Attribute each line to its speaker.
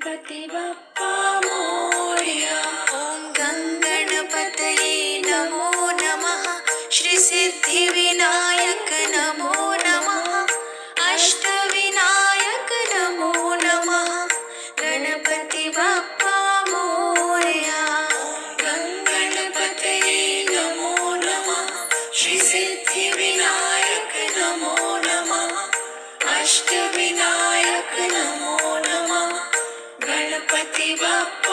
Speaker 1: गणपती बाप्पा मोरया.
Speaker 2: ओम गणपतये नमो नमः. श्री सिद्धिविनायक नमो नमः. अष्टविनायक नमो नमः. गणपती बाप्पा मोरया.
Speaker 1: गणपतये नमो नमः. श्री सिद्धिविनायक नमो नमः. अष्टविनायक नमो नमः. गणपती बाप्पा